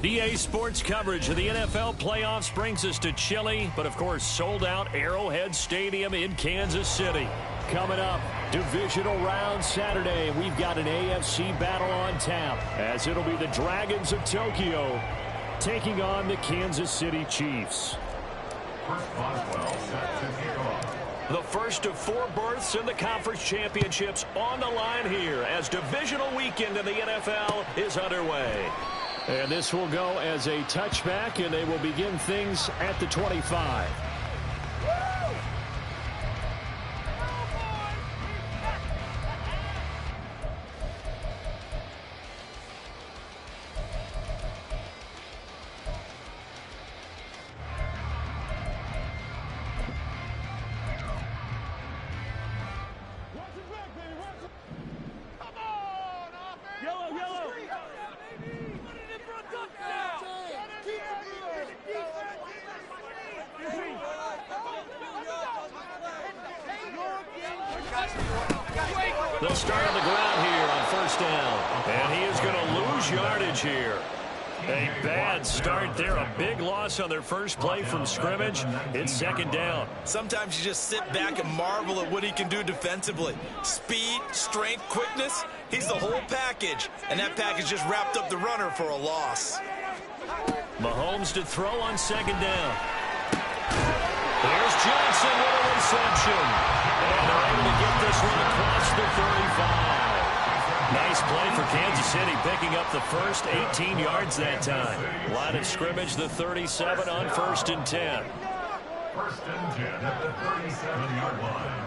EA Sports coverage of the NFL playoffs brings us to chilly, but of course sold-out Arrowhead Stadium in Kansas City. Coming up, Divisional round Saturday, we've got an AFC battle on tap, as it'll be the Dragons of Tokyo taking on the Kansas City Chiefs. The first of 4 berths in the conference championships on the line here as divisional weekend in the NFL is underway. And this will go as a touchback, and they will begin things at the 25. They'll start on the ground here on first down. And he is going to lose yardage here. A bad start there. A big loss on their first play from scrimmage. It's second down. Sometimes you just sit back and marvel at what he can do defensively. Speed, strength, quickness. He's the whole package. And that package just wrapped up the runner for a loss. Mahomes to throw on second down. There's Johnson with a reception. And they're able to get this one across the 35. Nice play for Kansas City, picking up the first 18 yards that time. Line of scrimmage, the 37 on first and 10. First and 10 at the 37-yard line.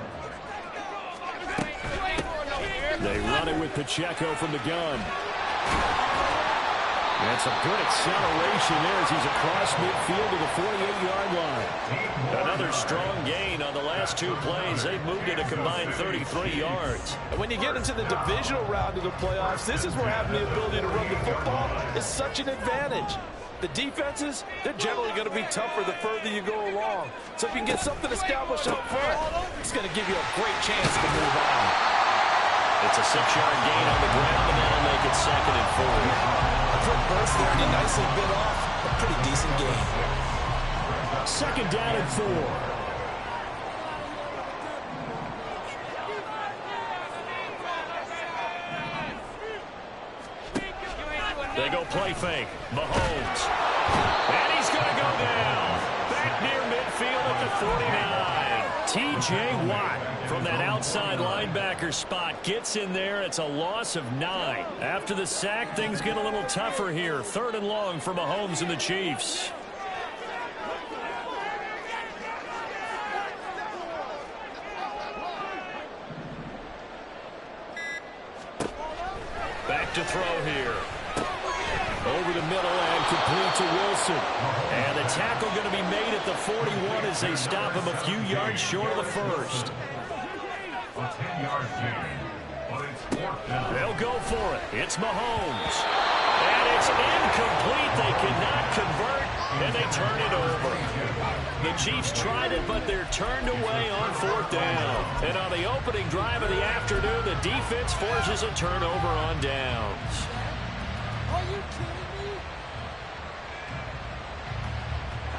They run it with Pacheco from the gun. And some good acceleration there as he's across midfield to the 48-yard line. Another strong gain on the last 2 plays. They've moved it a combined 33 yards. And when you get into the divisional round of the playoffs, this is where having the ability to run the football is such an advantage. The defenses, they're generally going to be tougher the further you go along. So if you can get something established up front, it's going to give you a great chance to move on. It's a 6-yard gain on the ground, and that'll make it second and 4. Quick burst there, and he nicely bit off a pretty decent gain. Second down and 4. They go play fake. Mahomes. And he's going to go down. Back near midfield at the 49. T.J. Watt from that outside linebacker spot gets in there. It's a loss of 9. After the sack, things get a little tougher here. Third and long for Mahomes and the Chiefs. Back to throw here. Over the middle and complete to Wilson. And the tackle going to be made at the 41 as they stop him a few yards short of the first. A 10-yard gain, but it's 4th down. They'll go for it. It's Mahomes. And it's incomplete. They cannot convert, and they turn it over. The Chiefs tried it, but they're turned away on 4th down. And on the opening drive of the afternoon, the defense forces a turnover on downs. Are you kidding me?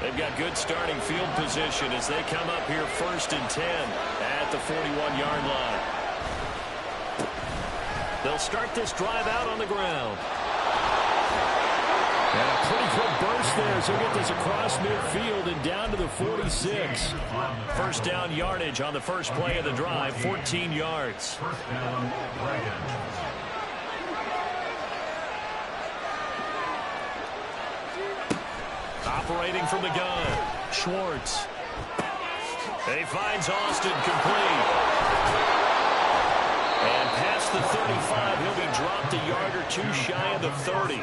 They've got good starting field position as they come up here first and 10 at the 41-yard line. They'll start this drive out on the ground. And a pretty quick burst there as they'll get this across midfield and down to the 46. First down yardage on the first play of the drive, 14 yards. First down, Dragons. Operating from the gun, Schwartz. He finds Austin complete. And past the 35, he'll be dropped a yard or 2 shy of the 30.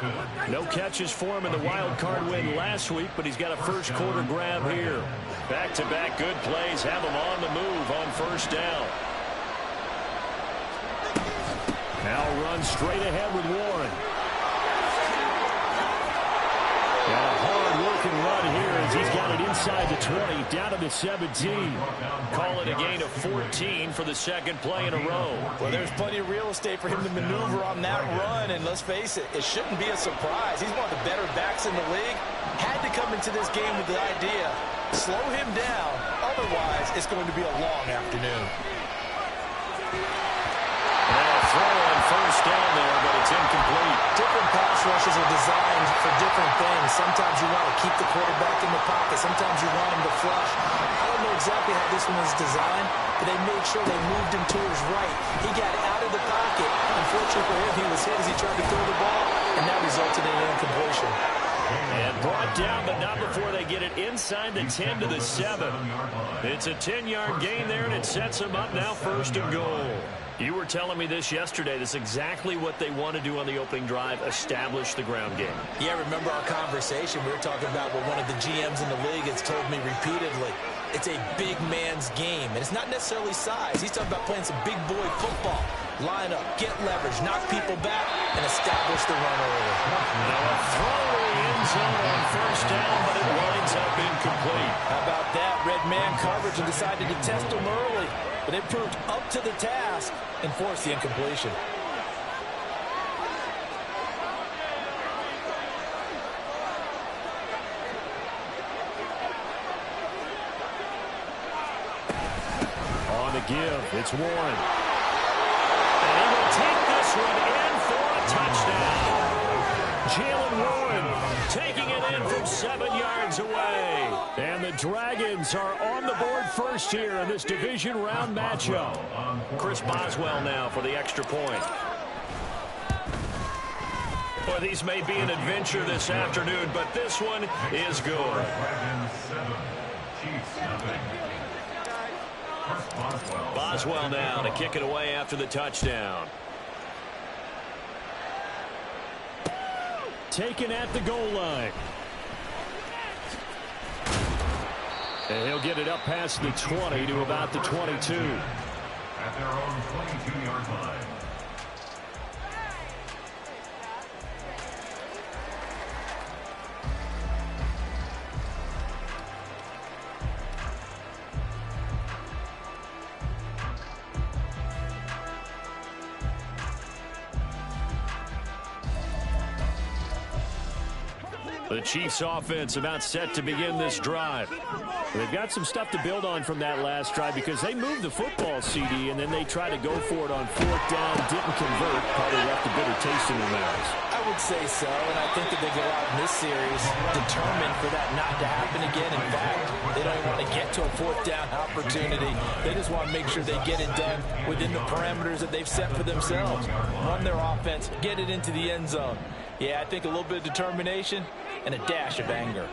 No catches for him in the wild card win last week, but he's got a first quarter grab here. Back-to-back good plays have him on the move on first down. Now run straight ahead with Warren. And a hard-working run here as he's got it inside the 20, down to the 17. Call it a gain of 14 for the second play in a row. Well, there's plenty of real estate for him to maneuver on that run, and let's face it, it shouldn't be a surprise. He's one of the better backs in the league. Had to come into this game with the idea, slow him down, otherwise it's going to be a long afternoon. Now throw on first down there, but it's incomplete. Different pass rushes are designed for different things. Sometimes you want to keep the quarterback in the pocket. Sometimes you want him to flush. I don't know exactly how this one was designed, but they made sure they moved him to his right. He got out of the pocket. Unfortunately for him, he was hit as he tried to throw the ball, and that resulted in an incompletion. And brought down, but not before they get it inside the 10 to the 7. It's a 10-yard gain there, and it sets them up now 1st and goal. You were telling me this yesterday. This is exactly what they want to do on the opening drive, establish the ground game. Yeah, remember our conversation? We were talking about what one of the GMs in the league has told me repeatedly. It's a big man's game, and it's not necessarily size. He's talking about playing some big boy football. Line up, get leverage, knock people back, and establish the run early. Now a throw in the end zone on first down, but it winds up incomplete. How about that? Red man coverage and decided to test him early. But it proved up to the task and forced the incompletion. On the give, it's Warren. And he will take this one in for a touchdown. Jalen Warren taking it in from 7 yards away. And the Dragons are on the board first here in this division round matchup. Chris Boswell now for the extra point. Well, these may be an adventure this afternoon, but this one is good. Boswell now to kick it away after the touchdown. Taken at the goal line. And he'll get it up past the 20 to about the 22. At their own 22-yard line. The Chiefs offense about set to begin this drive. They've got some stuff to build on from that last drive because they moved the football, CD, and then they tried to go for it on 4th down, didn't convert, probably left a bitter taste in their mouths. I would say so, and I think that they go out in this series determined for that not to happen again. In fact, they don't even want to get to a 4th down opportunity. They just want to make sure they get it done within the parameters that they've set for themselves. Run their offense, get it into the end zone. Yeah, I think a little bit of determination and a dash of anger.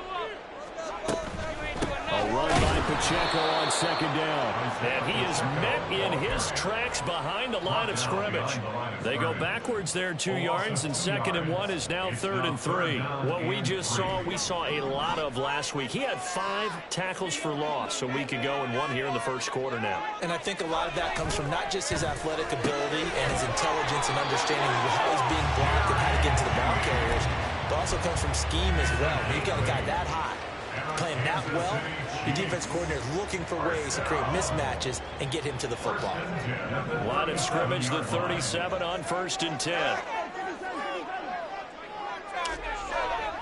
A run by Pacheco on 2nd down. And he is met in his tracks behind the line of scrimmage. They go backwards there 2 yards, and 2nd and 1 is now 3rd and 3. What we just saw, we saw a lot of last week. He had 5 tackles for loss a week ago and 1 here in the first quarter now. And I think a lot of that comes from not just his athletic ability and his intelligence and understanding of how he's being blocked and how to get to the ball carriers, but also comes from scheme as well. When you've got a guy that high, playing that well, your defense coordinator is looking for ways to create mismatches and get him to the football. Line of scrimmage, the 37 on 1st and 10.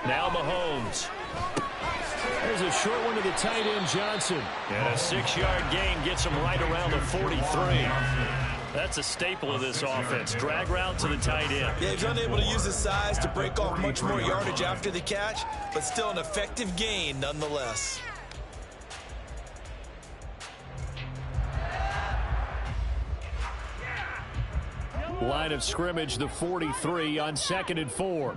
Now Mahomes. There's a short one to the tight end, Johnson. And a 6-yard gain gets him right around the 43. That's a staple of this offense. Drag route to the tight end. Yeah, he's unable to use his size to break off much more yardage after the catch, but still an effective gain nonetheless. Line of scrimmage, the 43 on 2nd and 4.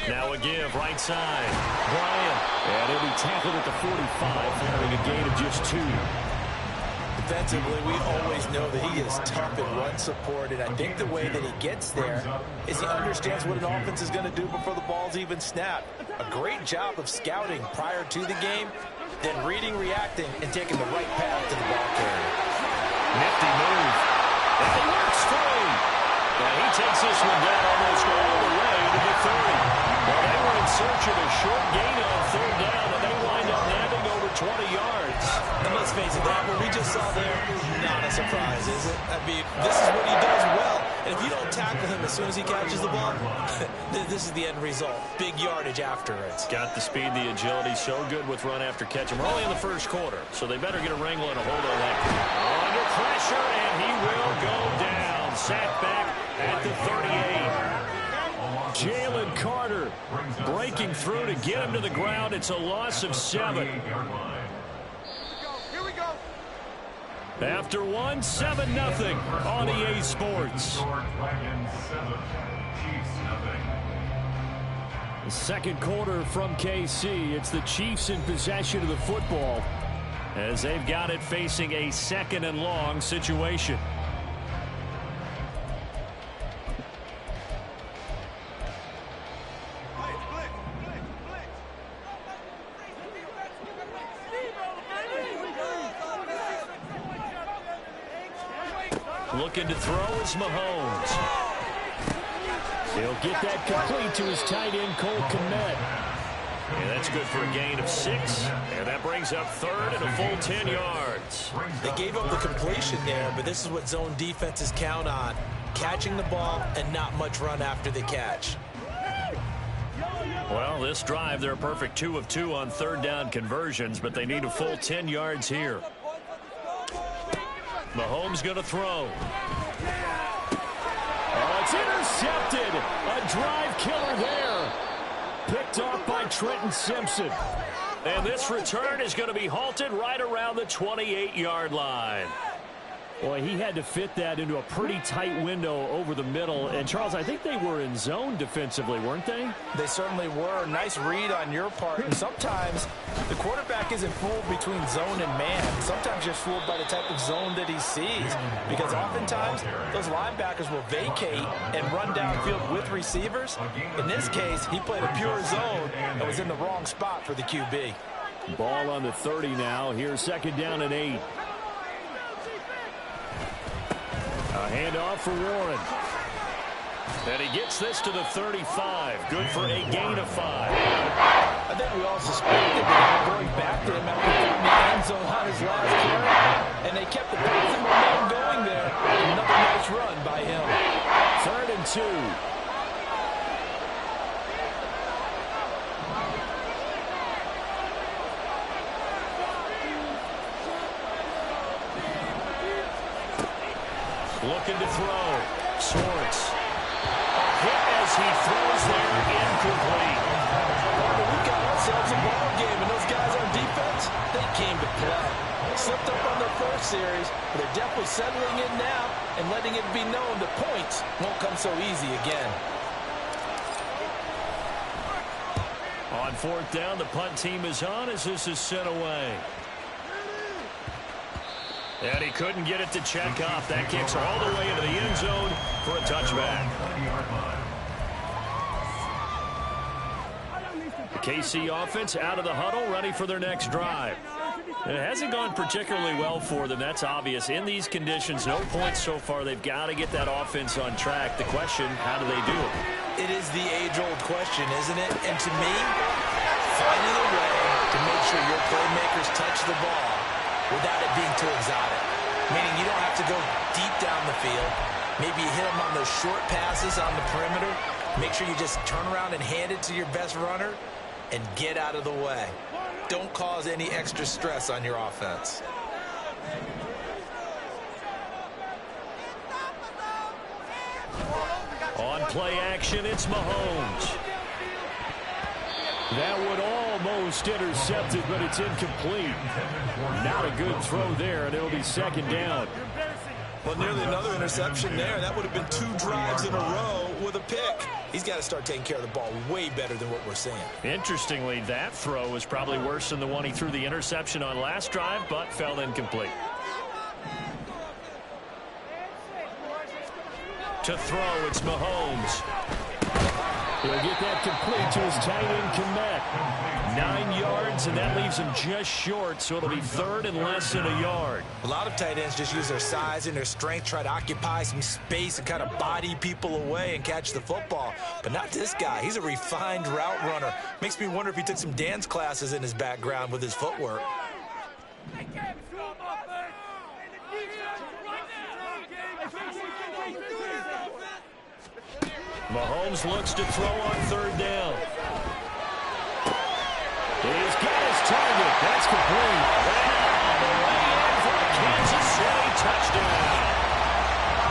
Now a give, right side. Bryant. And he'll be tackled at the 45, following a gain of just 2. Defensively, we always know that he is tough in run support, and I think the way that he gets there is he understands what an offense is going to do before the ball's even snapped. A great job of scouting prior to the game, then reading, reacting, and taking the right path to the ball carrier. Nifty move. And he works free. And he takes this one down almost all search of a short gain on third down, and they wind up nabbing over 20 yards. And let's face it, that what we just saw there, not a surprise, is it? I mean, this is what he does well. And if you don't tackle him as soon as he catches the ball, this is the end result. Big yardage afterwards. Got the speed, the agility, so good with run after catch. And we're only in the first quarter, so they better get a wrangle and a hold on that. Under pressure, and he will go down. Sacked back at the 38. Jalen Carter breaking through to get him to the ground. It's a loss of 7. After 7-0 on EA Sports. The second quarter from KC. It's the Chiefs in possession of the football as they've got it facing a 2nd and long situation. Looking to throw is Mahomes. He'll get that complete to his tight end, Cole Kmet. And that's good for a gain of 6. And that brings up 3rd and a full 10 yards. They gave up the completion there, but this is what zone defenses count on. Catching the ball and not much run after the catch. Well, this drive, they're a perfect 2 of 2 on third down conversions, but they need a full 10 yards here. Mahomes going to throw. Oh, it's intercepted. A drive killer there. Picked off by Trenton Simpson. And this return is going to be halted right around the 28-yard line. Boy, he had to fit that into a pretty tight window over the middle. And, Charles, I think they were in zone defensively, weren't they? They certainly were. Nice read on your part. And sometimes the quarterback isn't fooled between zone and man. Sometimes you're fooled by the type of zone that he sees. Because oftentimes those linebackers will vacate and run downfield with receivers. In this case, he played a pure zone and was in the wrong spot for the QB. Ball on the 30 now. Here's 2nd down and 8. A handoff for Warren. And he gets this to the 35. Good for a gain of 5. I think we all suspected that going back to him after getting the end zone on his last carry. And they kept the pace and momentum going there. Another nice run by him. 3rd and 2. Looking to throw. Schwartz. A hit as he throws there, incomplete. We've got ourselves a ball game, and those guys on defense, they came to play. Slipped up on their first series, but they're definitely settling in now and letting it be known that points won't come so easy again. On 4th down, the punt team is on as this is sent away. And he couldn't get it to check off. That kicks all the way into the end zone for a touchback. The KC offense out of the huddle, ready for their next drive. And it hasn't gone particularly well for them. That's obvious. In these conditions, no points so far. They've got to get that offense on track. The question, how do they do it? It is the age-old question, isn't it? And to me, finding a way to make sure your playmakers touch the ball without it being too exotic. Meaning you don't have to go deep down the field. Maybe you hit them on those short passes on the perimeter. Make sure you just turn around and hand it to your best runner and get out of the way. Don't cause any extra stress on your offense. On play action, it's Mahomes. That would almost intercept it, but it's incomplete. Not a good throw there, and it'll be 2nd down. Well, nearly another interception there. That would have been 2 drives in a row with a pick. He's got to start taking care of the ball way better than what we're seeing. Interestingly, that throw was probably worse than the one he threw the interception on last drive, but fell incomplete. To throw, it's Mahomes. He'll get that complete to his tight end, Kmet. 9 yards, and that leaves him just short, so it'll be 3rd and less than a yard. A lot of tight ends just use their size and their strength, try to occupy some space and kind of body people away and catch the football. But not this guy. He's a refined route runner. Makes me wonder if he took some dance classes in his background with his footwork. Mahomes looks to throw on 3rd down. He's got his target. That's complete. And the way in for a Kansas City touchdown.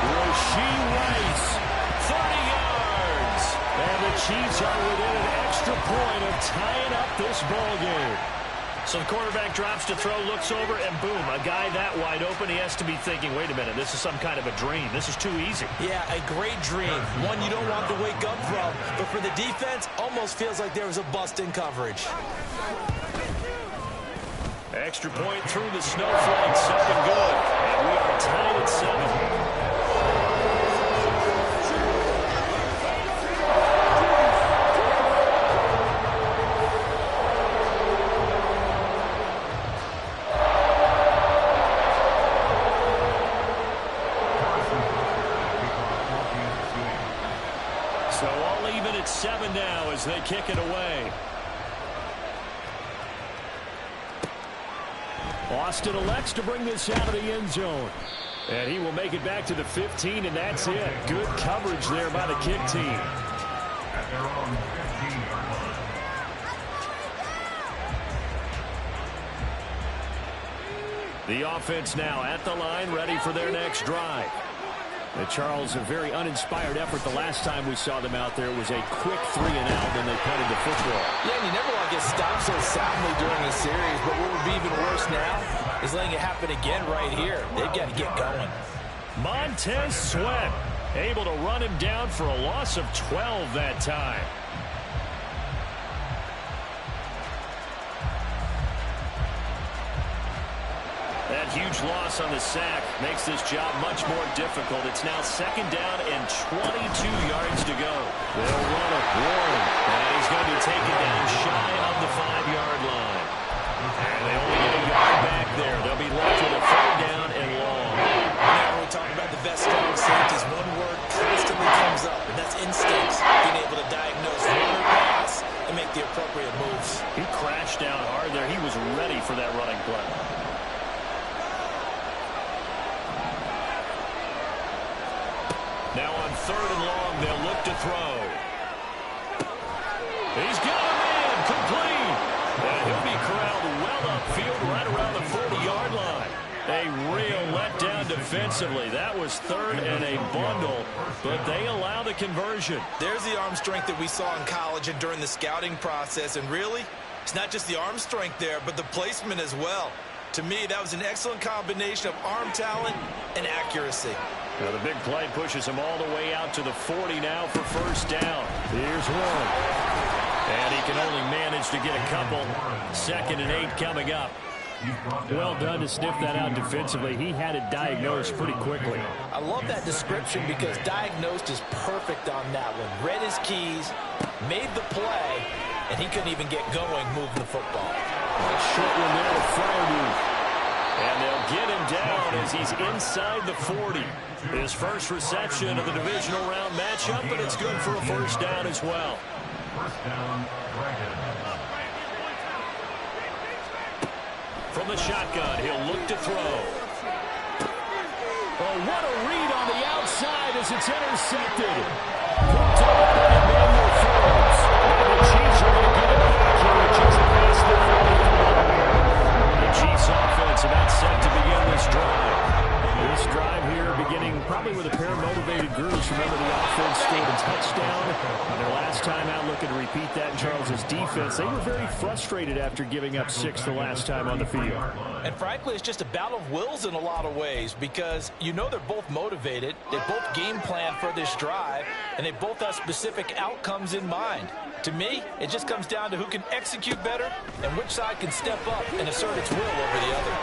Rashee Rice, 30 yards. And the Chiefs are within an extra point of tying up this ball game. So the quarterback drops to throw, looks over, and boom, a guy that wide open, he has to be thinking, wait a minute, this is some kind of a dream. This is too easy. Yeah, a great dream. One you don't want to wake up from. But for the defense, almost feels like there was a bust in coverage. Extra point through the snowflake, 2nd good. And we are tied at 7. So all even at 7 now as they kick it away. Austin elects to bring this out of the end zone. And he will make it back to the 15, and that's it. Good coverage there by the kick team. At their own 15-yard line. The offense now at the line, ready for their next drive. Charles, a very uninspired effort the last time we saw them out there. It was a quick 3-and-out when they punted the football. Yeah, and you never want to get stopped so soundly during a series, but what would be even worse now is letting it happen again right here. They've got to get going. Montez Sweat able to run him down for a loss of 12 that time. That huge loss on the sack makes this job much more difficult. It's now 2nd down and 22 yards to go. They'll run a Warren, and he's going to be taken down shy of the 5-yard line. And they only get a yard back there. They'll be left with a 3rd down and long. Now we talk about the best strong safeties. One word constantly comes up, and that's instincts. Being able to diagnose run or pass and make the appropriate moves. He crashed down hard there. He was ready for that running play. Now on 3rd and long, they'll look to throw. He's got a man, complete. And he'll be corralled well upfield right around the 40-yard line. A real letdown defensively. That was 3rd and a bundle, but they allow the conversion. There's the arm strength that we saw in college and during the scouting process. And really, it's not just the arm strength there, but the placement as well. To me, that was an excellent combination of arm talent and accuracy. Now the big play pushes him all the way out to the 40 now for 1st down. Here's Warren. And he can only manage to get a couple. 2nd and 8 coming up. Well done to sniff that out defensively. He had it diagnosed pretty quickly. I love that description because diagnosed is perfect on that one. Read his keys, made the play, and he couldn't even get going moving the football. Short one there to Freiermuth. And they'll get him down as he's inside the 40. His first reception of the divisional round matchup, but it's good for a 1st down as well. 1st down, Dragons. From the shotgun, he'll look to throw. Oh, what a read on the outside as it's intercepted. Picked up by Emmanuel Forbes. And the Chiefs are going to get it back here just past the 40. The Chiefs offense about set to begin this drive. This drive here beginning probably with a pair of motivated groups. Remember, the offense scored a touchdown on their last time out. Looking to repeat that in Charles's defense. They were very frustrated after giving up 6 the last time on the field. And frankly, it's just a battle of wills in a lot of ways because you know they're both motivated. They both game plan for this drive, and they both have specific outcomes in mind. To me, it just comes down to who can execute better and which side can step up and assert its will over the other.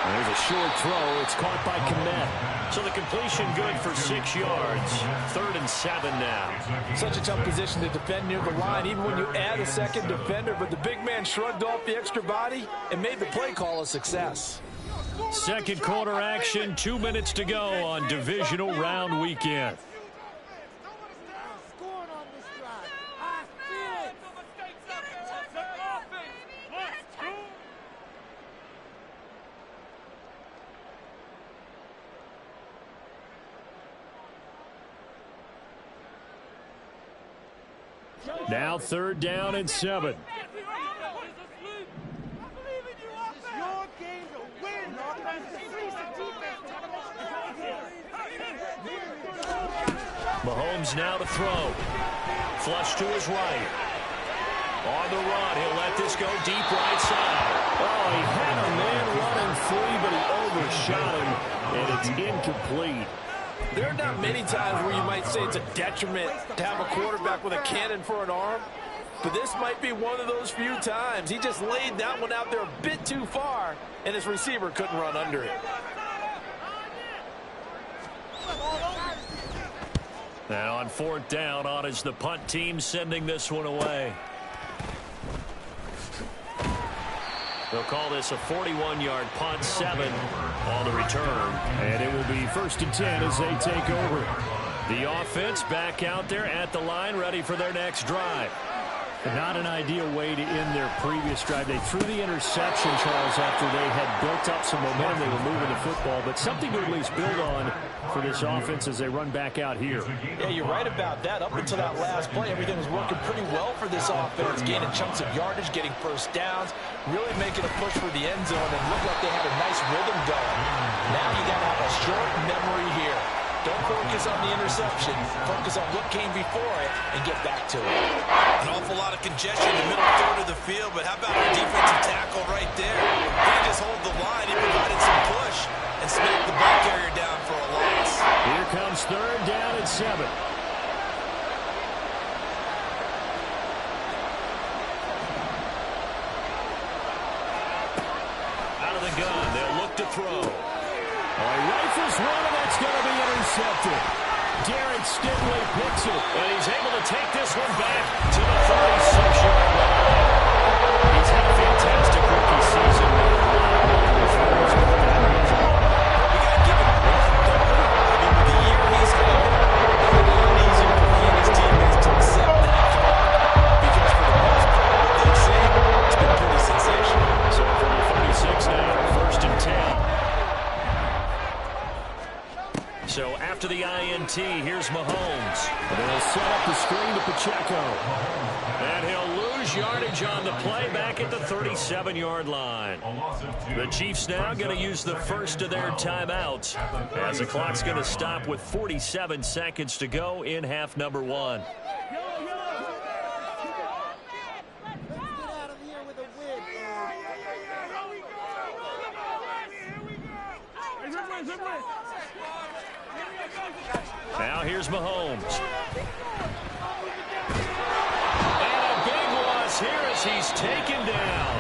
There's a short throw. It's caught by Kmet. So the completion good for 6 yards. 3rd and 7 now. Such a tough position to defend near the line, even when you add a second defender. But the big man shrugged off the extra body and made the play call a success. Second quarter action, 2 minutes to go on divisional round weekend. Now 3rd down and 7. Mahomes now to throw. Flush to his right. On the run, he'll let this go deep right side. Oh, he had a man running free, but he overshot him, and it's incomplete. There are not many times where you might say it's a detriment to have a quarterback with a cannon for an arm, but this might be one of those few times. He just laid that one out there a bit too far, and his receiver couldn't run under it. Now on 4th down, on is the punt team sending this one away. They'll call this a 41-yard punt, 7 on the return. And it will be 1st and 10 as they take over. The offense back out there at the line, ready for their next drive. Not an ideal way to end their previous drive. They threw the interception, Charles, after they had built up some momentum. They were moving the football, but something to at least build on for this offense as they run back out here. Yeah, you're right about that. Up until that last play, everything was working pretty well for this offense, gaining chunks of yardage, getting first downs, really making a push for the end zone, and looked like they had a nice rhythm going. Now you got to have a short memory here. Don't focus on the interception. Focus on what came before it and get back to it. An awful lot of congestion in the middle third of the field, but how about our defensive tackle right there? He didn't just hold the line. He provided some push and smacked the ball carrier down for a loss. Here comes 3rd down and 7. Out of the gun, they'll look to throw. He rifles one, and that's going to be intercepted. Derek Stingley picks it, and he's able to take this one back to the 36-yard line. He's had a fantastic rookie season. We got to give him credit, though. I mean, with the year he's had, it's a lot easier for he and his teammates to accept that. Because for the most part, what they've seen, it's been pretty sensational. So from the 36 now, 1st and 10. So after the INT, here's Mahomes. They'll set up the screen to Pacheco. And he'll lose yardage on the play back at the 37-yard line. The Chiefs now going to use the first of their timeouts as the clock's going to stop with 47 seconds to go in half number 1. Now here's Mahomes. And a big loss here as he's taken down.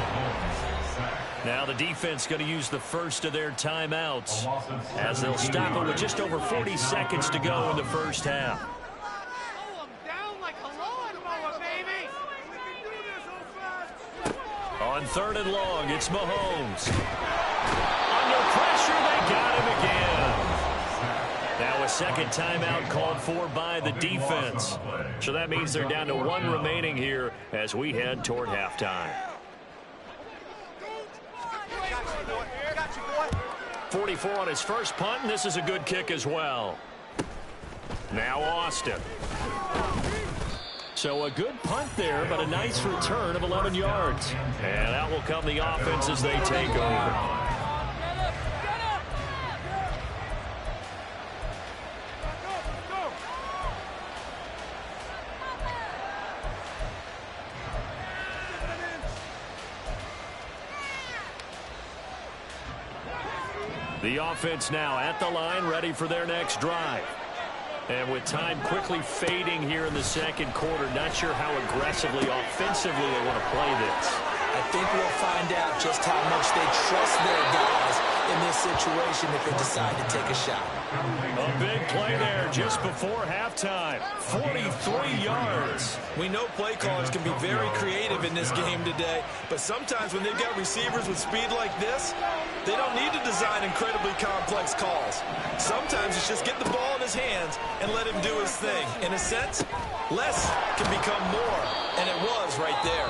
Now the defense going to use the first of their timeouts as they'll stop it with just over 40 seconds to go in the first half. On 3rd and long, it's Mahomes. Under pressure, they got him again. Now a second timeout called for by the defense. So that means they're down to 1 remaining here as we head toward halftime. 44 on his first punt, and this is a good kick as well. Now Austin. So a good punt there, but a nice return of 11 yards. And out will come the offense as they take over. The offense now at the line, ready for their next drive. And with time quickly fading here in the second quarter, not sure how aggressively, offensively they want to play this. I think we'll find out just how much they trust their guys in this situation if they decide to take a shot. A big play there just before halftime. 43 yards. We know play callers can be very creative in this game today, but sometimes when they've got receivers with speed like this, they don't need to design incredibly complex calls. Sometimes it's just get the ball in his hands and let him do his thing. In a sense, less can become more, and it was right there.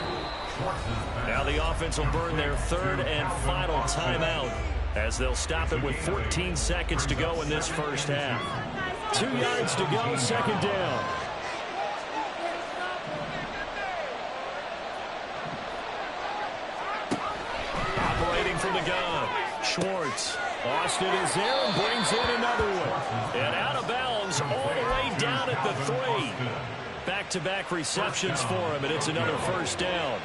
Now the offense will burn their third and final timeout as they'll stop it with 14 seconds to go in this first half. 2 yards to go, second down. Operating from the gun, Schwartz. Austin is there and brings in another one. And out of bounds all the way down at the 3. Back-to-back receptions for him, and it's another first down.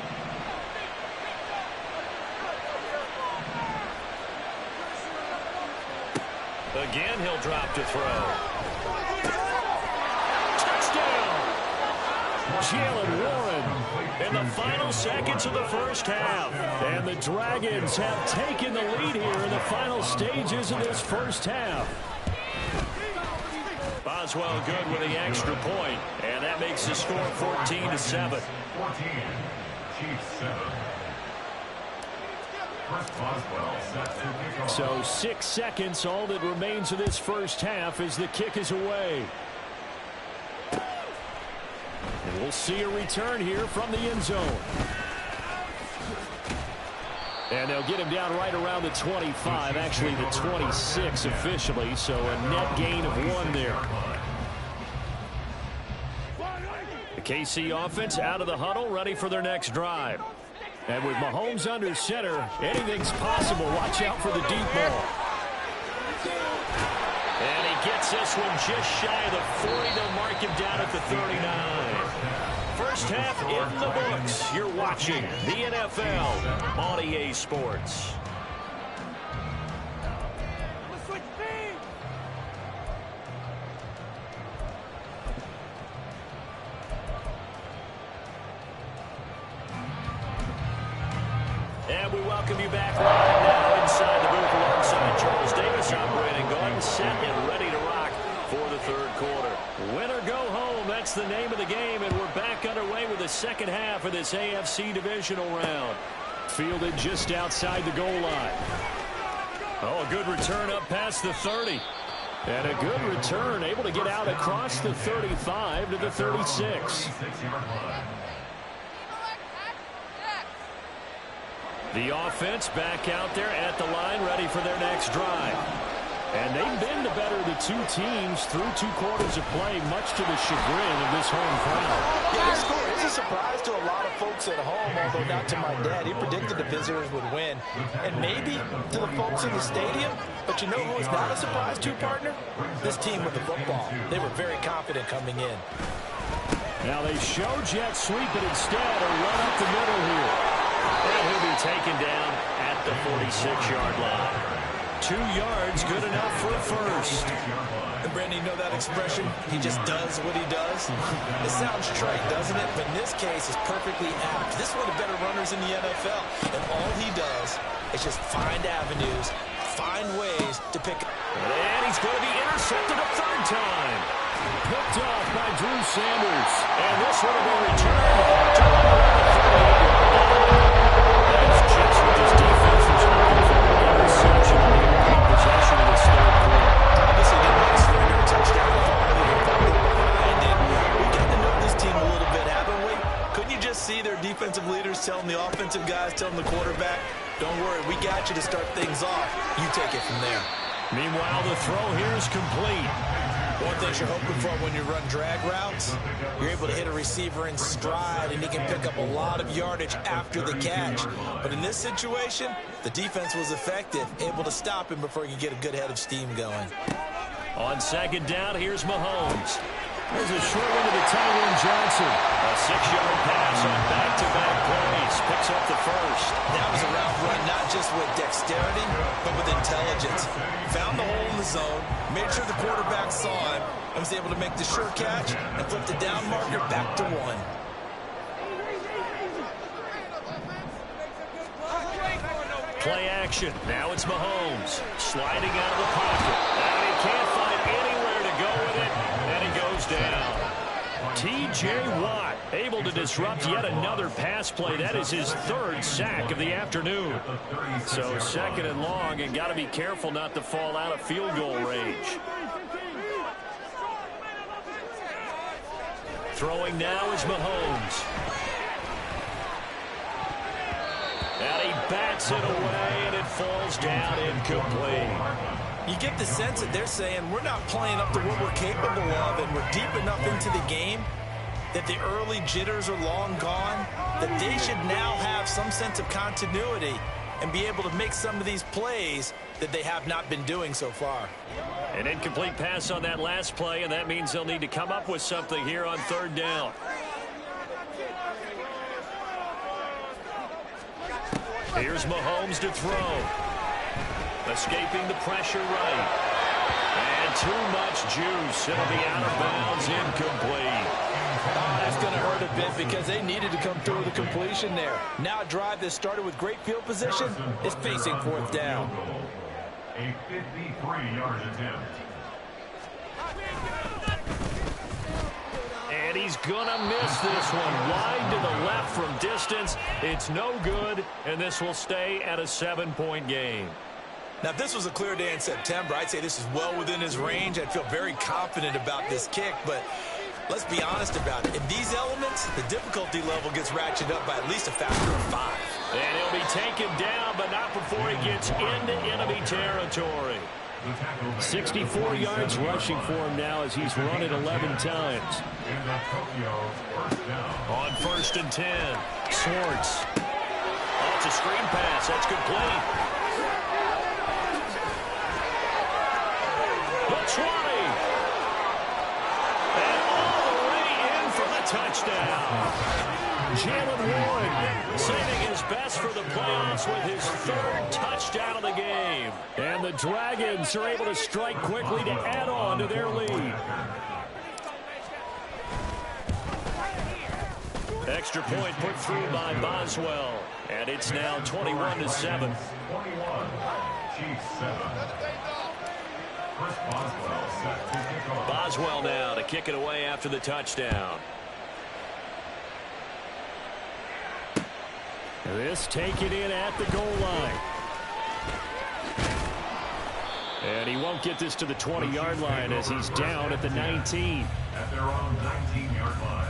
Again, he'll drop to throw. Touchdown! Jalen Warren in the final seconds of the first half. And the Dragons have taken the lead here in the final stages of this first half. Boswell good with the extra point, and that makes the score 14-7. 14, Chiefs 7. So 6 seconds, all that remains of this first half as the kick is away. And we'll see a return here from the end zone. And they'll get him down right around the 25, actually the 26 officially, so a net gain of 1 there. The KC offense out of the huddle, ready for their next drive. And with Mahomes under center, anything's possible. Watch out for the deep ball. And he gets this one just shy of the 40. They'll mark him down at the 39. First half in the books. You're watching the NFL on EA Sports. And we welcome you back live now inside the booth alongside Charles Davis. I'm Brandon Gordon, set and ready to rock for the third quarter. Win or go home, that's the name of the game, and we're back underway with the second half of this AFC Divisional round. Fielded just outside the goal line. Oh, a good return up past the 30. And a good return, able to get out across the 35 to the 36. The offense back out there at the line, ready for their next drive. And they've been the better of the two teams through 2 quarters of play, much to the chagrin of this home crowd. Yeah, the score is a surprise to a lot of folks at home, although not to my dad. He predicted the visitors would win. And maybe to the folks in the stadium. But you know who is not a surprise to, partner? This team with the football. They were very confident coming in. Now they show jet sweep, but instead a run up the middle here. And he'll be taken down at the 46-yard line. 2 yards, good enough for a first. And Brandon, you know that expression? He just does what he does. It sounds trite, doesn't it? But in this case, it's perfectly apt. This is one of the better runners in the NFL. And all he does is just find avenues, find ways to pick. And he's going to be intercepted a third time. Picked off by Drew Sanders. And this one will be returned to right around the 38-yard line. That's just what this defense was looking for. Interception on the opening possession of this third quarter. Obviously, didn't want to surrender a touchdown behind it. We've gotten to know this team a little bit, haven't we? Couldn't you just see their defensive leaders telling the offensive guys, telling the quarterback, don't worry, we got you to start things off. You take it from there. Meanwhile, the throw here is complete. One thing you're hoping for when you run drag routes, you're able to hit a receiver in stride, and he can pick up a lot of yardage after the catch. But in this situation, the defense was effective, able to stop him before he could get a good head of steam going. On second down, here's Mahomes. There's a short one to the Tyrone Johnson. A 6-yard pass on back-to-back plays. Picks up the first. That was a route run not just with dexterity, but with intelligence. Found the hole in the zone, made sure the quarterback saw him, and was able to make the sure catch and flip the down marker back to 1. Play action. Now it's Mahomes sliding out of the pocket. And he can't find anywhere to go with it, and he goes down. T.J. Watt able to disrupt yet another pass play. That is his third sack of the afternoon. So second and long, and got to be careful not to fall out of field goal range. Throwing now is Mahomes. And he bats it away, and it falls down incomplete. You get the sense that they're saying we're not playing up to what we're capable of, and we're deep enough into the game that the early jitters are long gone, that they should now have some sense of continuity and be able to make some of these plays that they have not been doing so far. An incomplete pass on that last play, and that means they'll need to come up with something here on third down. Here's Mahomes to throw. Escaping the pressure right. And too much juice. It'll be out of bounds, incomplete. That's going to hurt a bit because they needed to come through the completion there. Now a drive that started with great field position is facing fourth down. A 53-yard attempt. And he's going to miss this one. Wide to the left from distance. It's no good, and this will stay at a 7-point game. Now, if this was a clear day in September, I'd say this is well within his range. I'd feel very confident about this kick, but let's be honest about it. In these elements, the difficulty level gets ratcheted up by at least a factor of 5. And he'll be taken down, but not before he gets into enemy territory. 64 yards rushing for him now as he's run it 11 times. On 1st and 10, Swartz. Oh, it's a screen pass. That's complete. The 20. And all the way in for the touchdown. Jalen Warren saving his best for the playoffs with his 3rd touchdown of the game. And the Dragons are able to strike quickly to add on to their lead. Extra point put through by Boswell. And it's now 21-7. 21, Chiefs 7. Boswell set to kick off. Boswell now to kick it away after the touchdown. This taken in at the goal line. And he won't get this to the 20-yard line as he's down at the 19. At their own 19-yard line.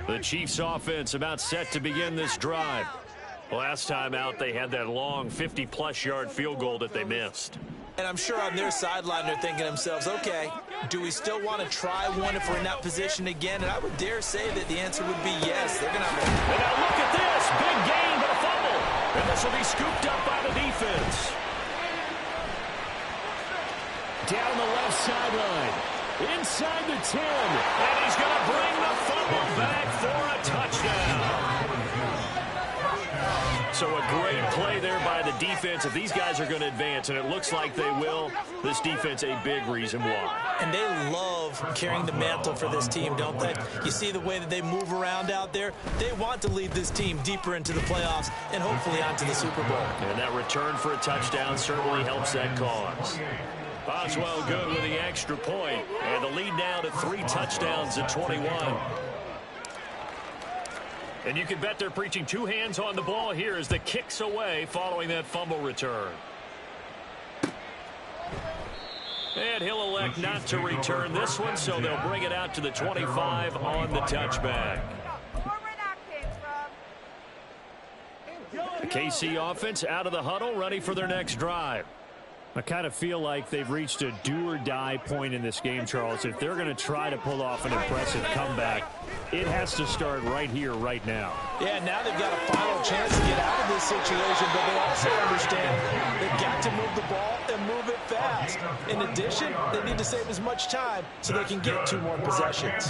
The Chiefs offense about set to begin this drive. Last time out, they had that long 50-plus yard field goal that they missed. And I'm sure on their sideline they're thinking to themselves, okay, do we still want to try one if we're in that position again? And I would dare say that the answer would be yes. They're going to have to... And now look at this. Big gain, but a fumble. And this will be scooped up by the defense. Down the left sideline. Inside the 10. And he's going to bring the fumble back for a touchdown. So a great play there by the defense. If these guys are going to advance, and it looks like they will, this defense a big reason why. And they love carrying the mantle for this team, don't they? You see the way that they move around out there? They want to lead this team deeper into the playoffs and hopefully onto the Super Bowl. And that return for a touchdown certainly helps that cause. Boswell good with the extra point. And the lead now to 3 touchdowns at 21. And you can bet they're preaching 2 hands on the ball here as the kick's away following that fumble return. And he'll elect not to return this one, so they'll bring it out to the 25 on the touchback. The KC offense out of the huddle, ready for their next drive. I kind of feel like they've reached a do-or-die point in this game, Charles. If they're going to try to pull off an impressive comeback, it has to start right here, right now. Yeah, now they've got a final chance to get out of this situation, but they also understand they've got to move the ball and move it fast. In addition, they need to save as much time so they can get 2 more possessions.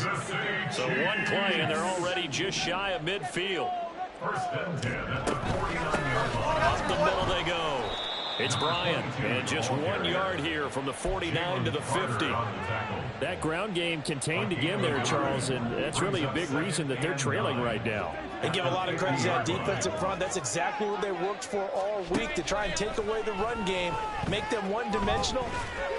So 1 play, and they're already just shy of midfield. First and 10 at the 49-yard line. Up the middle they go. It's Bryant, and just 1 yard here from the 49 to the 50. That ground game contained again there, Charles, and that's really a big reason that they're trailing right now. They give a lot of credit to that defensive front. That's exactly what they worked for all week, to try and take away the run game, make them one-dimensional.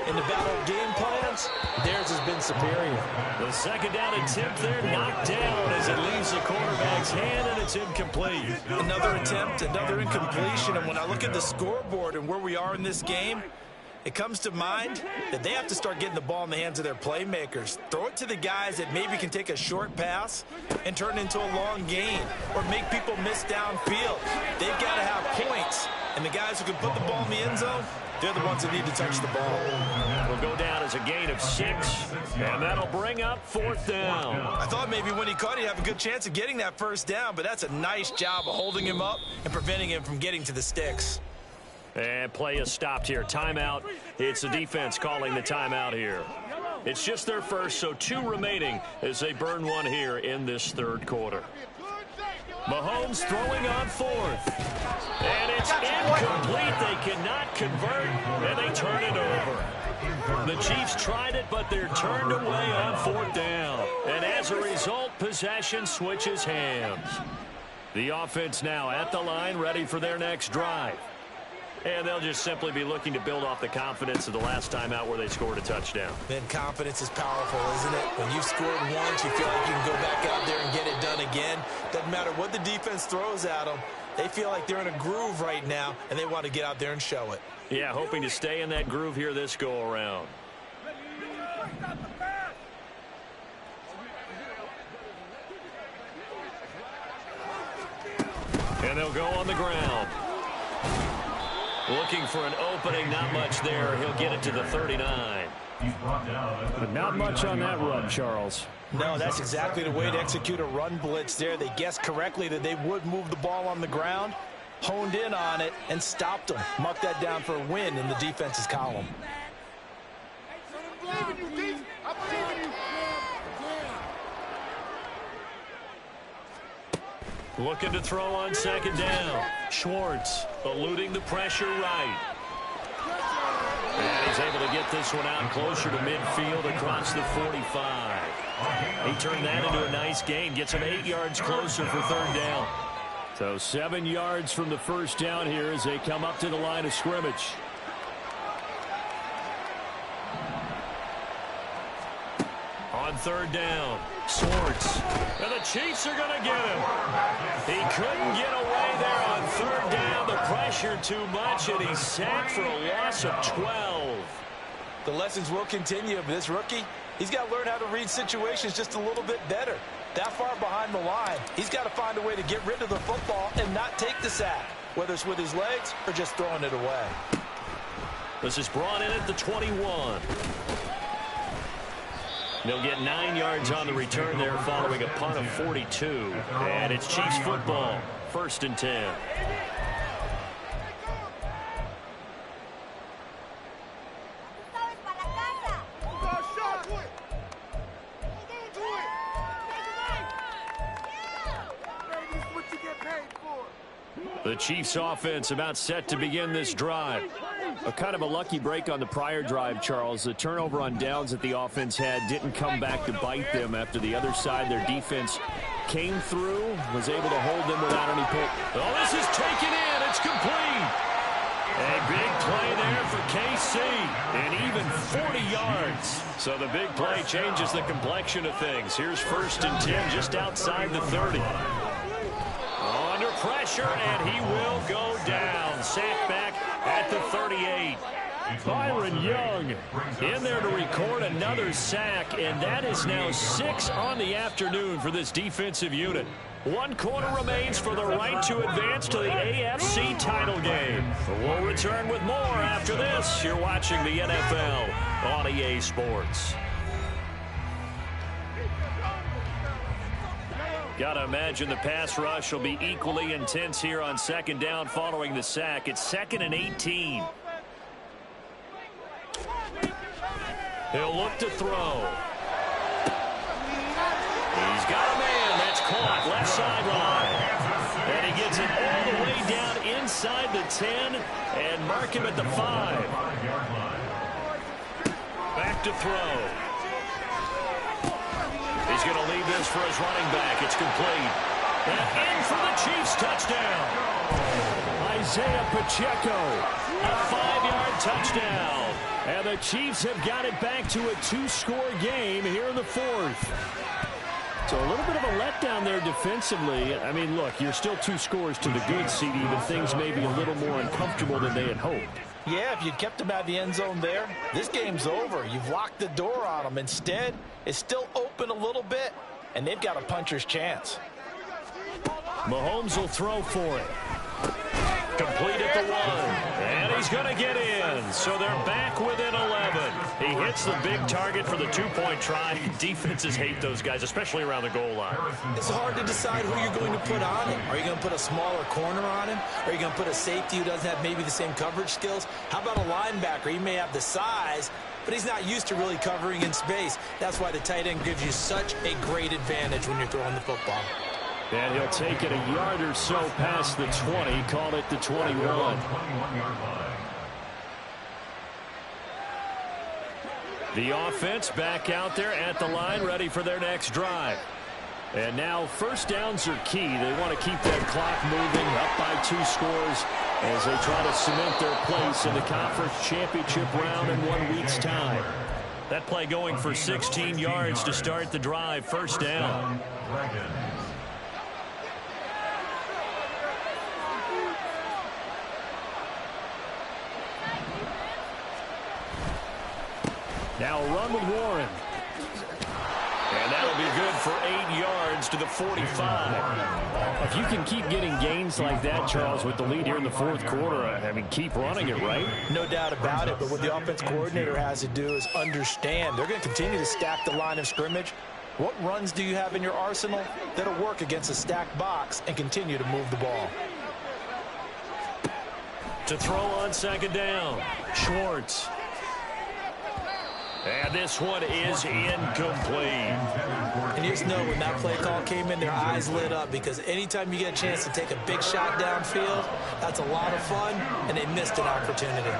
In the battle of game plans, theirs has been superior. The second down attempt there knocked down as it leaves the quarterback's hand, and it's incomplete. Another attempt, another incompletion, and when I look at the scoreboard and where we are in this game, it comes to mind that they have to start getting the ball in the hands of their playmakers. Throw it to the guys that maybe can take a short pass and turn it into a long gain or make people miss downfield. They've got to have points, and the guys who can put the ball in the end zone, they're the ones that need to touch the ball. Will go down as a gain of 6, and that'll bring up 4th down. I thought maybe when he caught it, he'd have a good chance of getting that first down, but that's a nice job of holding him up and preventing him from getting to the sticks. And play is stopped here. Timeout. It's the defense calling the timeout here. It's just their first, so 2 remaining as they burn 1 here in this third quarter. Mahomes throwing on 4th. And it's incomplete. They cannot convert, and they turn it over. The Chiefs tried it, but they're turned away on 4th down. And as a result, possession switches hands. The offense now at the line, ready for their next drive. And they'll just simply be looking to build off the confidence of the last time out where they scored a touchdown. Then confidence is powerful, isn't it? When you've scored once, you feel like you can go back out there and get it done again. Doesn't matter what the defense throws at them. They feel like they're in a groove right now, and they want to get out there and show it. Yeah, hoping to stay in that groove here this go-around. And they'll go on the ground. Looking for an opening, not much there. He'll get it to the 39. But not much on that run, Charles. No, that's exactly the way to execute a run blitz there. They guessed correctly that they would move the ball on the ground, honed in on it, and stopped them. Mark that down for a win in the defense's column. Looking to throw on second down. Schwartz eluding the pressure right. And he's able to get this one out closer to midfield across the 45. He turned that into a nice gain. Gets him 8 yards closer for third down. So 7 yards from the first down here as they come up to the line of scrimmage. On third down, Schwartz. And the Chiefs are going to get him. He couldn't get away there on third down. The pressure too much, and he's sacked for a loss of 12. The lessons will continue, but this rookie, he's got to learn how to read situations just a little bit better. That far behind the line, he's got to find a way to get rid of the football and not take the sack, whether it's with his legs or just throwing it away. This is brought in at the 21. They'll get 9 yards on the return there following a punt of 42. And it's Chiefs football, 1st and 10. The Chiefs offense about set to begin this drive. A kind of a lucky break on the prior drive, Charles. The turnover on downs that the offense had didn't come back to bite them after the other side. Their defense came through, was able to hold them without any pull. Oh, this is taken in. It's complete. A big play there for KC, and even 40 yards. So the big play changes the complexion of things. Here's 1st and 10 just outside the 30. Under pressure, and he will go down. Sack back at the 38. Byron Young in there to record another sack, and that is now 6 on the afternoon for this defensive unit. 1 quarter remains for the right to advance to the AFC title game. We'll return with more after this. You're watching the NFL on EA Sports. Gotta imagine the pass rush will be equally intense here on second down following the sack. It's 2nd and 18. He'll look to throw. He's got a man. That's caught left sideline. inside the 10 and mark him at the 5. Back to throw. He's going to leave this for his running back. It's complete. And in for the Chiefs touchdown. Isaiah Pacheco, a 5-yard touchdown. And the Chiefs have got it back to a 2-score game here in the 4th. So a little bit of a letdown there defensively. I mean, look, you're still 2 scores to the good, CD, but things may be a little more uncomfortable than they had hoped. Yeah, if you'd kept them out of the end zone there, this game's over. You've locked the door on them. Instead, it's still open a little bit, and they've got a puncher's chance. Mahomes will throw for it. Complete at the 1. And he's going to get in. So they're back within 11. He hits the big target for the 2-point try. Defenses hate those guys, especially around the goal line. It's hard to decide who you're going to put on him. Are you going to put a smaller corner on him? Are you going to put a safety who doesn't have maybe the same coverage skills? How about a linebacker? He may have the size, but he's not used to really covering in space. That's why the tight end gives you such a great advantage when you're throwing the football. And he'll take it a yard or so past the 20, call it the 21. The offense back out there at the line, ready for their next drive. And now first downs are key. They want to keep that clock moving, up by 2 scores as they try to cement their place in the conference championship round in 1 week's time. That play going for 16 yards to start the drive, first down. Now a run with Warren. And that'll be good for 8 yards to the 45. If you can keep getting gains like that, Charles, with the lead here in the 4th quarter, I mean, keep running it, right? No doubt about it, but what the offense coordinator has to do is understand. They're going to continue to stack the line of scrimmage. What runs do you have in your arsenal that'll work against a stacked box and continue to move the ball? To throw on second down, Schwartz. And this one is incomplete. And you just know when that play call came in, their eyes lit up because anytime you get a chance to take a big shot downfield, that's a lot of fun, and they missed an opportunity.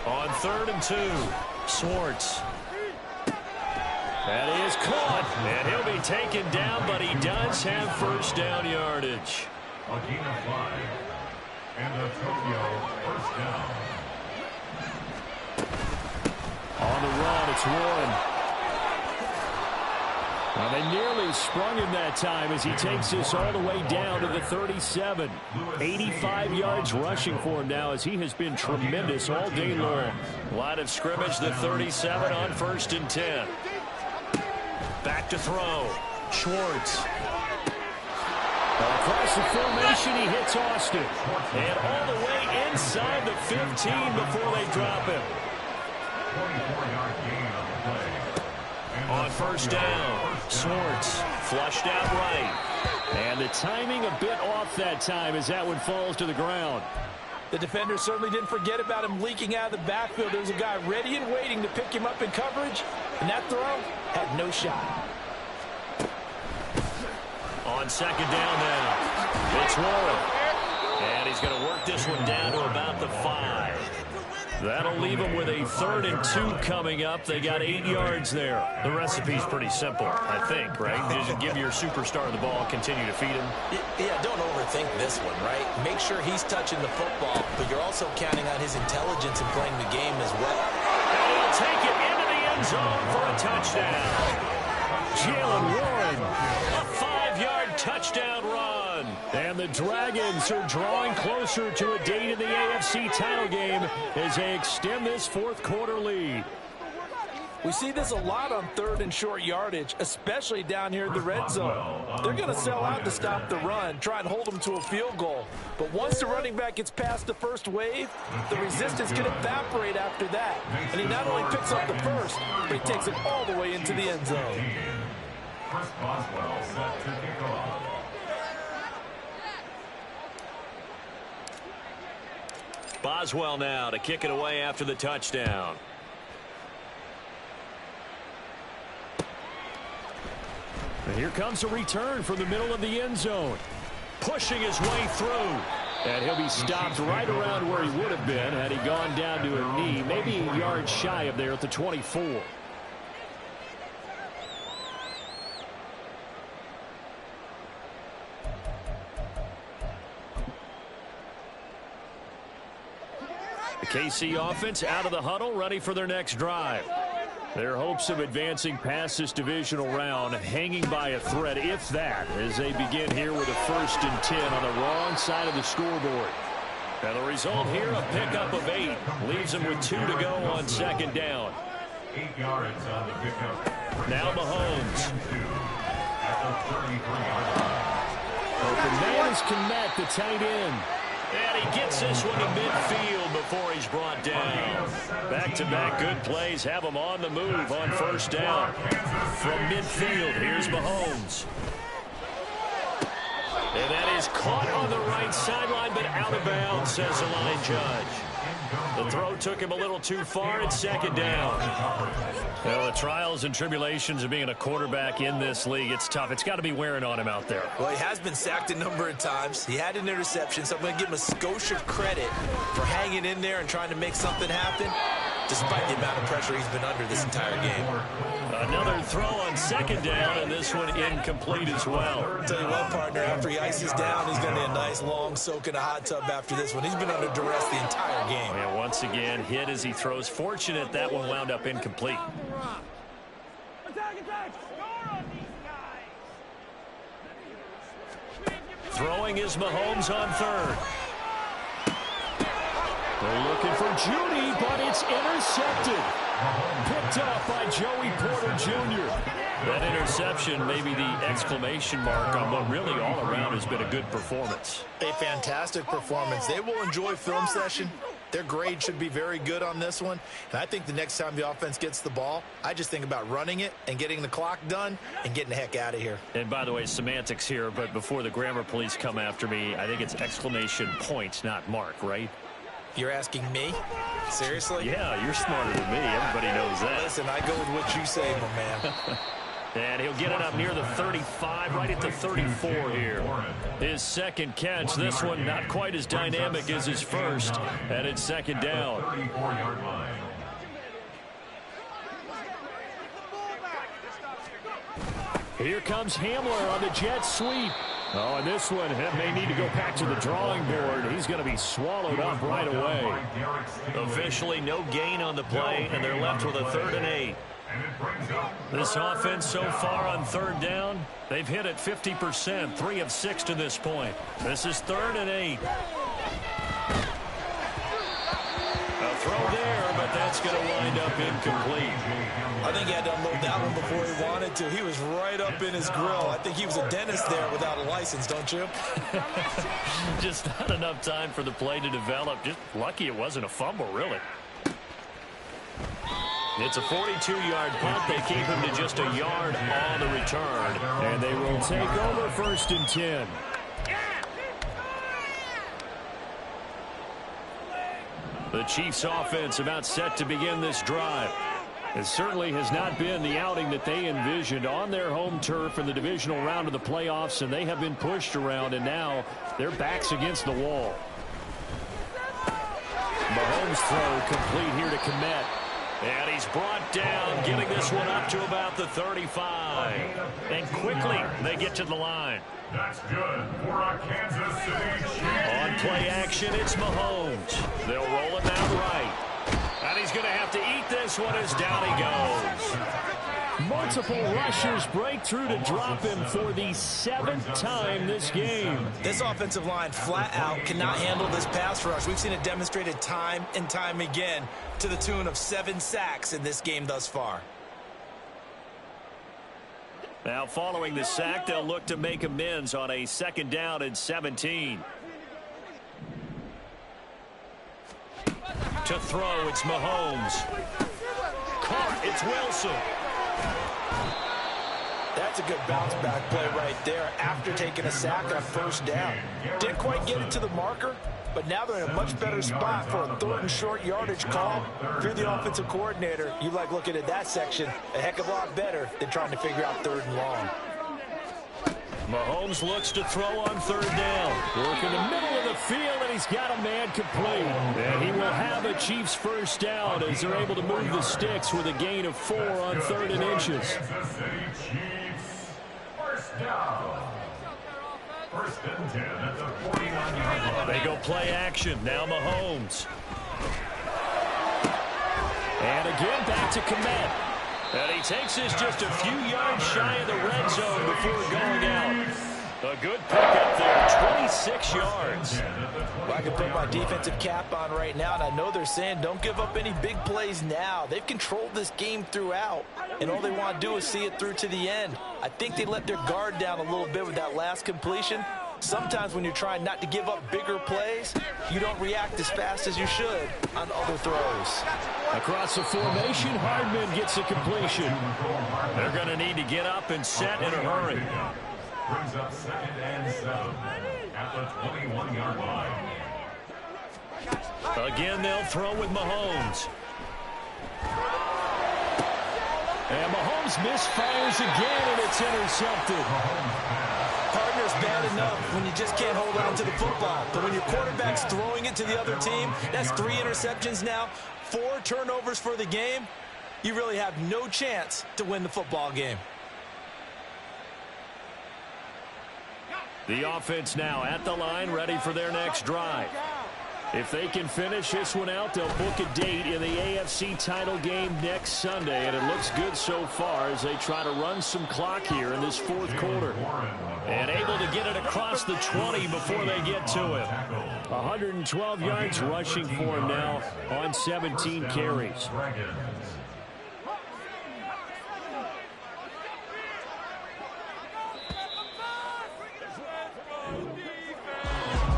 On 3rd and 2, Schwartz. That is caught, and he'll be taken down, but he does have first down yardage. A gain of 5. And the Tokyo first down. On the run, it's Warren. Well, they nearly sprung him that time as he takes this all the way down to the 37. 85 yards rushing for him now as he has been tremendous all day long. Line of scrimmage, the 37 on 1st and 10. Back to throw. Schwartz. Across the formation, he hits Austin. And all the way inside the 15 before they drop him. 24-yard gain on the play. On first down, Schwartz flushed out right. And the timing a bit off that time as that one falls to the ground. The defender certainly didn't forget about him leaking out of the backfield. There's a guy ready and waiting to pick him up in coverage, and that throw had no shot. On second down now, it's Warren. And he's going to work this one down to about the 5. That'll leave them with a 3rd and 2 coming up. They got 8 yards there. The recipe's pretty simple, I think, right? Just give your superstar the ball, continue to feed him. Yeah, don't overthink this one, right? Make sure he's touching the football, but you're also counting on his intelligence in playing the game as well. And he'll take it into the end zone for a touchdown. Jalen Warren, a 5-yard touchdown run. And the Dragons are drawing closer to a date in the AFC title game as they extend this 4th quarter lead. We see this a lot on 3rd and short yardage, especially down here in the red zone. They're going to sell out to stop the run, try and hold them to a field goal. But once the running back gets past the first wave, the resistance can evaporate after that. And he not only picks up the first, but he takes it all the way into the end zone. Chris Boswell set to kick off. Boswell now to kick it away after the touchdown. And here comes a return from the middle of the end zone. pushing his way through. And he'll be stopped right around where he would have been had he gone down to a knee, maybe a yard shy of there at the 24. The KC offense out of the huddle, ready for their next drive. Their hopes of advancing past this divisional round hanging by a thread, if that, as they begin here with a 1st and 10 on the wrong side of the scoreboard. Now the result here, a pickup of 8. Leaves them with 2 to go on 2nd down. 8 yards on the pickup. Now Mahomes. At the 33-yard line. Open man is Kmet, the tight end. And he gets this one to midfield before he's brought down. Back-to-back good plays have him on the move on 1st down. From midfield, here's Mahomes. And that is caught on the right sideline, but out of bounds, says the line judge. The throw took him a little too far at 2nd down. Well, the trials and tribulations of being a quarterback in this league, it's tough. It's got to be wearing on him out there. Well, he has been sacked a number of times. He had an interception, so I'm going to give him a skosh of credit for hanging in there and trying to make something happen, despite the amount of pressure he's been under this entire game. Another throw on 2nd down, and this one incomplete as well. I'll tell you what, partner, after he ices down, he's going to need a nice long soak in a hot tub after this one. He's been under duress the entire game. And once again, hit as he throws. Fortunate that one wound up incomplete. Throwing is Mahomes on 3rd. They're looking for Judy, but it's intercepted. Picked off by Joey Porter Jr. That interception may be the exclamation mark on what really all around has been a good performance. A fantastic performance. They will enjoy film session. Their grade should be very good on this one. And I think the next time the offense gets the ball, I just think about running it and getting the clock done and getting the heck out of here. And by the way, semantics here, but before the grammar police come after me, I think it's exclamation point, not mark, right? You're asking me? Seriously? Yeah, you're smarter than me. Everybody knows that. Listen, I go with what you say, my man. And he'll get it up near the 35, right at the 34 here. His 2nd catch. This one not quite as dynamic as his first. And it's 2nd down. 34-yard line. Here comes Hamler on the jet sweep. Oh, and this one may need to go back to the drawing board. He's going to be swallowed up right away. Officially no gain on the play, and they're left with a 3rd and 8. This offense so far on 3rd down, they've hit it 50%, 3 of 6 to this point. This is 3rd and 8. A throw there, but that's going to wind up incomplete. I think he had to unload that one before he wanted to. He was right up in his grill. I think he was a dentist there without a license, don't you? Just not enough time for the play to develop. Just lucky it wasn't a fumble, really. It's a 42-yard punt. They keep him to just a yard on the return. And they will take over 1st and 10. The Chiefs' offense about set to begin this drive. It certainly has not been the outing that they envisioned on their home turf in the divisional round of the playoffs, and they have been pushed around, and now their backs against the wall. Mahomes' throw complete here to Kmet. And he's brought down, getting this one up to about the 35. And quickly, they get to the line. That's good for a Kansas City Chiefs. On play action, it's Mahomes. They'll roll him out right. And he's going to have to eat this one as down he goes. Multiple rushers break through to drop him for the 7th time this game. This offensive line flat out cannot handle this pass rush. We've seen it demonstrated time and time again to the tune of 7 sacks in this game thus far. Now following the sack, they'll look to make amends on a 2nd down and 17. To throw, it's Mahomes. Caught, it's Wilson. That's a good bounce back play right there after taking a sack on 1st down. Didn't quite get it to the marker, but now they're in a much better spot for a 3rd and short yardage call. If you're the offensive coordinator, you like looking at that section a heck of a lot better than trying to figure out 3rd and long. Mahomes looks to throw on third down. Work in the middle of the field, and he's got a man complete. And he will have a Chiefs first down as they're able to move the sticks with a gain of 4 on 3rd and inches. Kansas City Chiefs, first down. First and 10 at the 49-yard line. They go play action. Now Mahomes. And again back to Komet. And he takes this just a few yards shy of the red zone before going out. A good pickup there, 26 yards. Well, I can put my defensive cap on right now, and I know they're saying don't give up any big plays now. They've controlled this game throughout, and all they want to do is see it through to the end. I think they let their guard down a little bit with that last completion. Sometimes when you're trying not to give up bigger plays, you don't react as fast as you should on other throws. Across the formation, Hardman gets a completion. They're going to need to get up and set in a hurry. Brings up 2nd and 7 at the 21-yard line. Again, they'll throw with Mahomes. And Mahomes misfires again, and it's intercepted. Partner's bad enough when you just can't hold on to the football. But when your quarterback's throwing it to the other team, that's 3 interceptions now, 4 turnovers for the game. You really have no chance to win the football game. The offense now at the line, ready for their next drive. If they can finish this one out, they'll book a date in the AFC title game next Sunday, and it looks good so far as they try to run some clock here in this 4th quarter. And able to get it across the 20 before they get to him. 112 yards rushing for him now on 17 carries.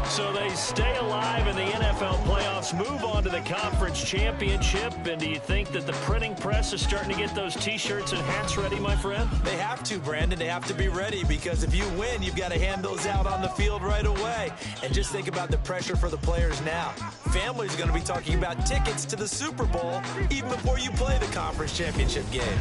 So they stay alive in the NFL playoffs, move on to the conference championship. And do you think that the printing press is starting to get those T-shirts and hats ready, my friend? They have to, Brandon. They have to be ready because if you win, you've got to hand those out on the field right away. And just think about the pressure for the players now. Families are going to be talking about tickets to the Super Bowl even before you play the conference championship game.